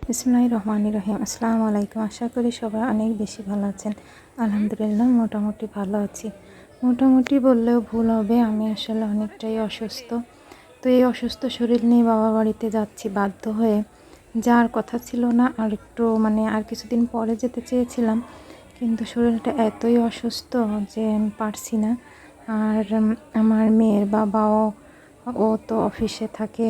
বিসমিল্লাহির রহমানির রহিম। আসসালামু আলাইকুম। আশা করি সবাই অনেক বেশি ভালো আছেন। আলহামদুলিল্লাহ মোটামুটি ভালো আছি। মোটামুটি বললেও ভুল হবে, আমি আসলে অনেকটাই অসুস্থ। তো এই অসুস্থ শরীর নিয়ে বাবা বাড়িতে যাচ্ছি বাধ্য হয়ে। যাওয়ার কথা ছিল না, আর একটু আর কিছুদিন পরে যেতে চেয়েছিলাম, কিন্তু শরীরটা এতই অসুস্থ যে আমি পারছি না। আর আমার মেয়ের বাবাও, ও তো অফিসে থাকে,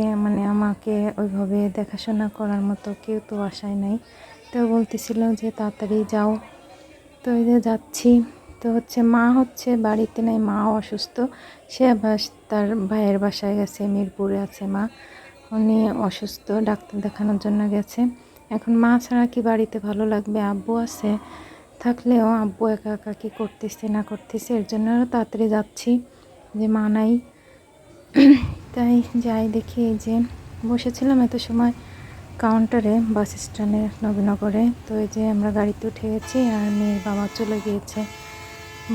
আমাকে ওইভাবে দেখাশোনা করার মতো কেউ তো বাসায় নাই। তো বলতেছিল যে তাড়াতাড়ি যাও। তো এই যে যাচ্ছি। তো মা বাড়িতে নেই, মাও অসুস্থ। সে আবার তার ভাইয়ের বাসায় গেছে, মিরপুরে আছে মা। উনি অসুস্থ, ডাক্তার দেখানোর জন্য গেছে। এখন মা ছাড়া কি বাড়িতে ভালো লাগবে? আব্বু আছে, থাকলেও আব্বু একা একা কী করতেছে না করতেছে, এর জন্য আরও তাড়াতাড়ি যাচ্ছি যে মা নাই। তাই যাই দেখি, এই যে বসেছিলাম এত সময় কাউন্টারে বাস স্ট্যান্ডে নবীনগরে। তো এই যে আমরা গাড়িতে উঠে গেছি, আর মেয়ের বাবা চলে গিয়েছে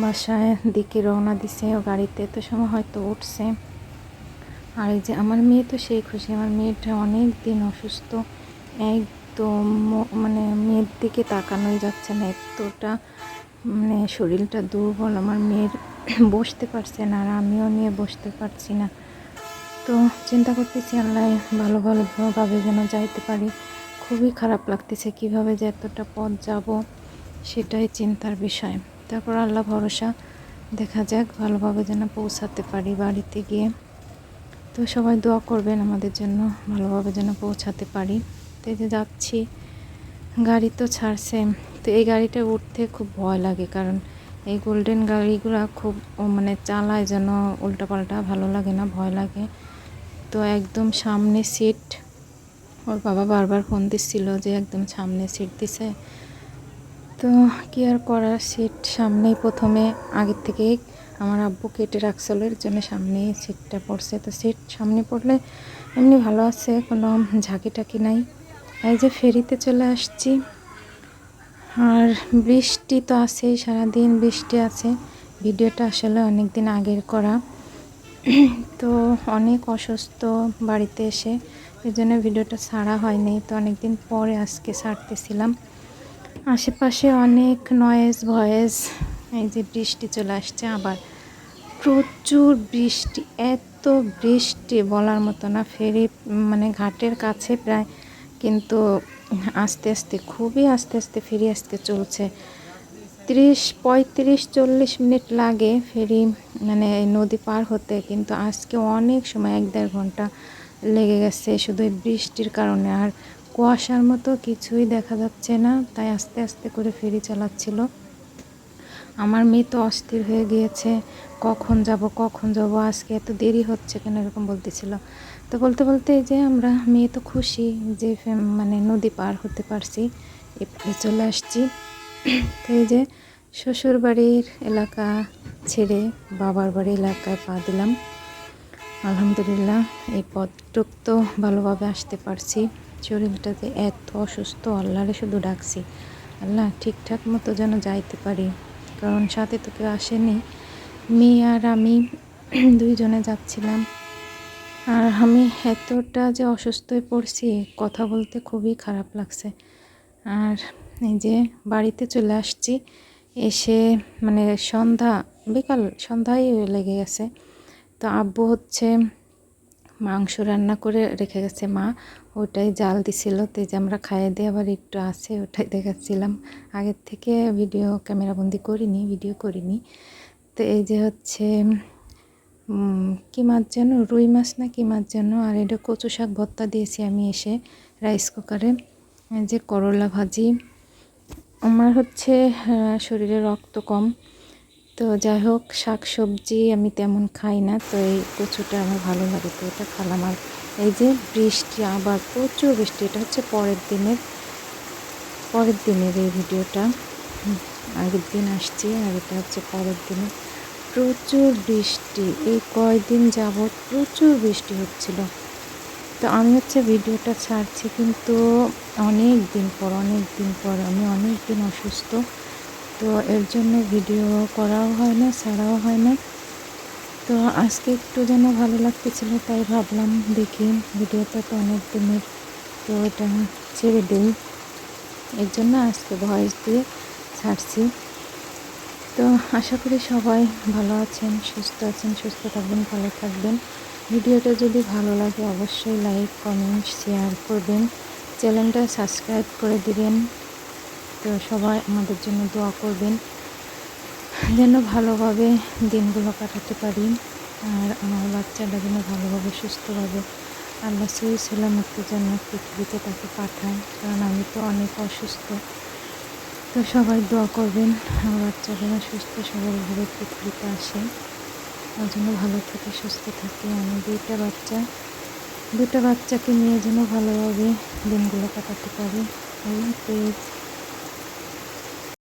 বাসায় দিকে, রওনা দিছে ও গাড়িতে এত সময় হয়তো উঠছে। আর এই যে আমার মেয়ে তো সেই খুশি, আমার মেয়েটা অনেক দিন অসুস্থ, একদম মেয়ের দিকে তাকানোই যাচ্ছে না, এতটা শরীরটা দুর্বল আমার মেয়ের। বসতে পারছে না, আর আমিও নিয়ে বসতে পারছি না। তো চিন্তা করতেছি আল্লাহ ভালোভাবে যেন যাইতে পারি। খুবই খারাপ লাগতেছে, কিভাবে যে এতটা পথ যাব সেটাই চিন্তার বিষয়। তারপর আল্লাহ ভরসা, দেখা যাক ভালোভাবে যেন পৌঁছাতে পারি বাড়িতে গিয়ে। তো সবাই দোয়া করবেন আমাদের জন্য, ভালোভাবে যেন পৌঁছাতে পারি। তো এই যে যাচ্ছি, গাড়ি তো ছাড়ছে। তো এই গাড়িটা উঠতে খুব ভয় লাগে, কারণ এই গোল্ডেন গাড়িগুলো খুব চালায় যেন উল্টাপাল্টা, ভালো লাগে না, ভয় লাগে। তো একদম সামনে সিট, ওর বাবা বারবার ফোন দিচ্ছিল যে একদম সামনে সিট দিছে। তো কি আর করার, সিট সামনেই প্রথমে আগের থেকেই আমার আব্বু কেটে রাখছিল, এর জন্য সামনেই সিটটা পড়ছে। তো সিট সামনে পড়লে এমনি ভালো আছে, কোনো ঝাঁকি টাকি নাই। এই যে ফেরিতে চলে আসছি, আর বৃষ্টি তো আছেই, সারাদিন বৃষ্টি আছে। ভিডিওটা আসলে অনেক দিন আগের করা, তো অনেক অসুস্থ বাড়িতে এসে, এই জন্য ভিডিওটা ছাড়া হয়নি। তো অনেক দিন পরে আজকে ছাড়তেছিলাম। আশেপাশে অনেক নয়েজ ভয়েস। এই যে বৃষ্টি চলে আসছে আবার, প্রচুর বৃষ্টি, এত বৃষ্টি বলার মতো না। ফেরি ঘাটের কাছে প্রায়, কিন্তু আস্তে আস্তে, খুবই আস্তে আস্তে ফেরি আসতে চলছে। 30-35-40 মিনিট লাগে ফেরি নদী পার হতে, কিন্তু আজকে অনেক সময় 1-1.5 ঘন্টা লেগে গেছে শুধু এই বৃষ্টির কারণে। আর কুয়াশার মতো কিছুই দেখা যাচ্ছে না, তাই আস্তে আস্তে করে ফেরি চালাচ্ছিল। আমার মেয়ে তো অস্থির হয়ে গিয়েছে, কখন যাব, আজকে এত দেরি হচ্ছে কেন, এরকম বলতেছিল। তো বলতে বলতে এই যে আমরা, মেয়ে তো খুশি যে নদী পার হতে পারছি, এপারে চলে আসছি। তো এই যে শ্বশুর বাড়ির এলাকা ছেড়ে বাবার বাড়ি এলাকায় পা দিলাম। আলহামদুলিল্লাহ এই পথটুক তো ভালোভাবে আসতে পারছি। শরীরটাতে এত অসুস্থ, আল্লাহরে শুধু ডাকছি, আল্লাহ ঠিকঠাক মতো যেন যাইতে পারি, কারণ সাথে তো কেউ আসেনি, মেয়ে আর আমি দুইজনে যাচ্ছিলাম। আর আমি এতটা যে অসুস্থ হয়ে পড়ছি, কথা বলতে খুবই খারাপ লাগছে। আর এই যে বাড়িতে চলে আসছি, এসে সন্ধ্যায় লেগে গেছে। তো আব্বু মাংস রান্না করে রেখে গেছে মা, ওটাই জাল দিছিল। তো যে আমরা খাইয়ে দিয়ে আবার একটু আছে, ওটাই দেখাচ্ছিলাম। আগের থেকে ক্যামেরাবন্দি করিনি, ভিডিও করিনি। তো এই যে কি মাছ যেন, রুই মাছ না কি মাছ যেন, আর এটা কচু শাক ভর্তা দিয়েছি আমি এসে রাইস কুকারে। যে করলা ভাজি, আমার শরীরে রক্ত কম, তো যাই হোক শাক সবজি আমি তেমন খাই না, তো এই কচুটা আমার ভালো লাগে, তো এটা খালাম। আর এই যে বৃষ্টি, আবার প্রচুর বৃষ্টি, এটা পরের দিনের এই ভিডিওটা। আগের দিন আসছি, আর এটা পরের দিনে। প্রচুর বৃষ্টি, এই কয়দিন যাবৎ প্রচুর বৃষ্টি হচ্ছিল। তো আমি ভিডিওটা ছাড়ছি, কিন্তু অনেক দিন পর আমি অনেক দিন অসুস্থ, তো এর জন্য ভিডিও করাও হয় না, ছাড়াও হয় না। তো আজকে একটু যেন ভালো লাগতেছিল, তাই ভাবলাম দেখি ভিডিওটা তো অনেক দিনের তো এটা ছেড়ে দিই, এর জন্য আজকে ভয়েস দিয়ে ছাড়ছি। তো আশা করি সবাই ভালো আছেন, সুস্থ আছেন, সুস্থ থাকবেন, ভালো থাকবেন। ভিডিওটা যদি ভালো লাগে অবশ্যই লাইক, কমেন্ট, শেয়ার করবেন, চ্যানেলটা সাবস্ক্রাইব করে দিবেন। তো সবাই আমাদের জন্য দোয়া করবেন যেন ভালোভাবে দিনগুলো কাটাতে পারি, আর আমার বাচ্চাটা যেন ভালোভাবে সুস্থভাবে আল্লাহ সহি সালামতে যেন পৃথিবীতে তাকে পাঠায়, কারণ আমি তো অনেক অসুস্থ। তো সবাই দোয়া করবেন আমার বাচ্চা যেন সুস্থ সবলভাবে পৃথিবীতে আসে, তার জন্য ভালো থাকে, সুস্থ থাকে। আমি দুটা বাচ্চাকে নিয়ে যেন ভালোভাবে দিনগুলো কাটাতে পারি। আল্লাহ হাফেজ।